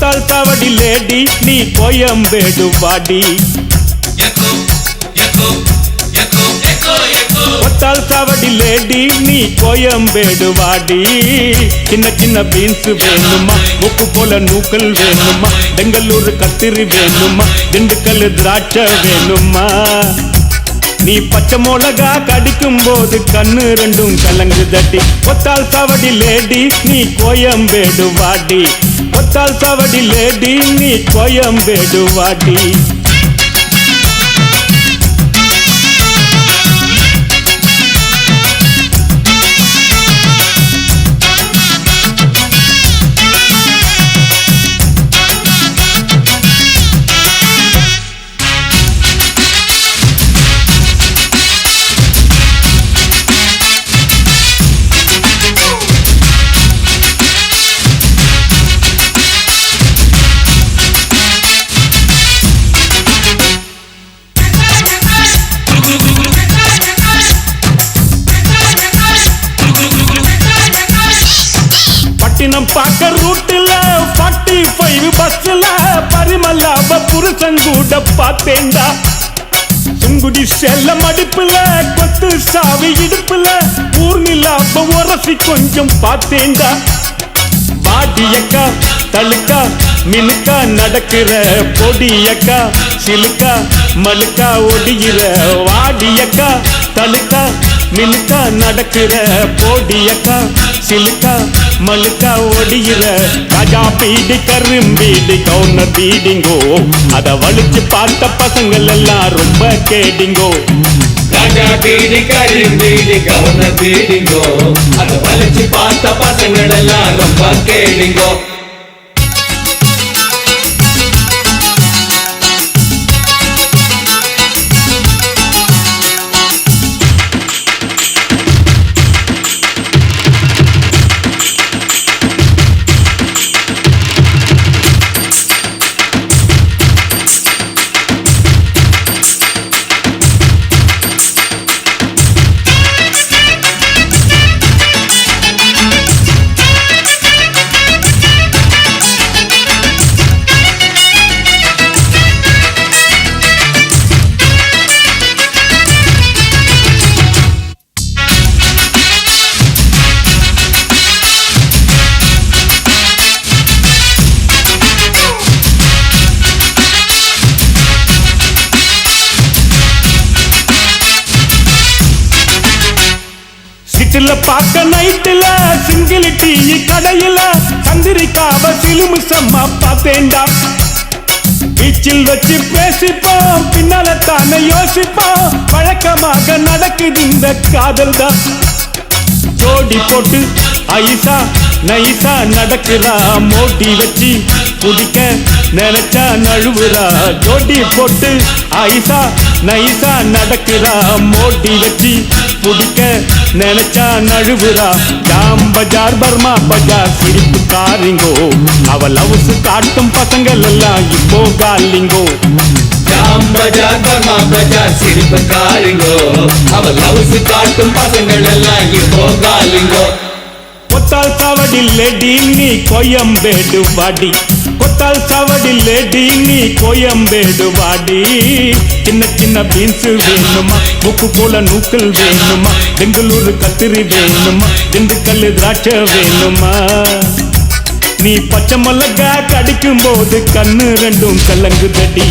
கொத்தால் சாவடி லேடி நீ கோயம்பேடு வாடி கொத்தால் சாவடி லேடி நீ கோயம்பேடு வாடி சின்ன சின்ன பீன்ஸ் வேணுமா உப்பு போல நூக்கல் வேணுமா பெங்களூர் கத்திரி வேணுமா திண்டுக்கல் திராட்சை வேணுமா நீ பச்சை மிளகா கடிக்கும் போது கண்ணு ரெண்டும் கலங்கு தட்டி கொத்தால் சாவடி லேடி நீ கோயம்பேடு வாடி கொத்தால் சாவடி லேடி நீ கோயம்பேடு வாடி பாக்க ரூட்ல 45 பஸ்ல பரிமலாப புருஷங்கூட பார்த்தேண்டா சுங்குடி செல்ல மடிப்புல கொத்து சாவி இடுப்புல ஊர்நிலாப உரசி கொஞ்சம் பார்த்தேண்டா வாடியக்கா தழுக்கா மினுக்கா நடக்கிற பொடியக்கா சிலுக்கா மலுக்கா ஒடிகிற வாடியக்கா தழுக்கா மினுக்கா நடக்கிற பொடியக்கா சிலுக்கா மலுக்கா ஒடிகிற ராஜா பீடி கரும்பீடி கவுனர் பீடிங்கோ அத வலிச்சு பார்த்த பசங்கள் எல்லாம் ரொம்ப கேடிங்கோ ராஜா பீடி கரும்பீடி கவுனர் பீடிங்கோ அத வலிச்சு பார்த்த பசங்கள் எல்லாம் ரொம்ப கேடிங்கோ பாக்க நைட்டுல சிங்கிள் டீ கடையில சந்திரிக்காவ சிலுமு சம்மா பார்த்தேண்டா பீச்சில் வச்சு பேசிப்போம் பின்னால தானே யோசிப்போம் வழக்கமாக நடக்குது இந்த காதல் தான் ஜோடி போட்டு ஐசா நைசா நடக்கிறா மோடி வச்சு குடிக்க நினைச்சா நழுவுறா ஜோடி போட்டு ஐசா நைசா நடக்கிறா மோடி வச்சு குடிக்க நினைச்சா நழுவுறா ஜாம் பஜார் பர்மா பஜார் சிரிப்பு காரிங்கோ அவ லவ்ஸ் காட்டும் பசங்கள் எல்லாம் இப்போ காலிங்கோ ஜாம் பஜார் பர்மா பஜார் சிரிப்பு காரிங்கோ அவ லவ்ஸ் காட்டும் பசங்கள் எல்லாம் இப்போ காலிங்கோ கொத்தால் சாவடி லேடி நீ கோயம்பேடு வாடி கொத்தால் சாவடி லேடி நீ கோயம்பேடு வாடி சின்ன சின்ன பீன்ஸ் வேணுமா உப்பு போல நூக்கல் வேணுமா பெங்களூர் கத்திரி வேணுமா திண்டுக்கல் திராட்சை வேணுமா நீ பச்சை மிளகா கடிக்கும் போது கண்ணு ரெண்டும் கலங்கு தடி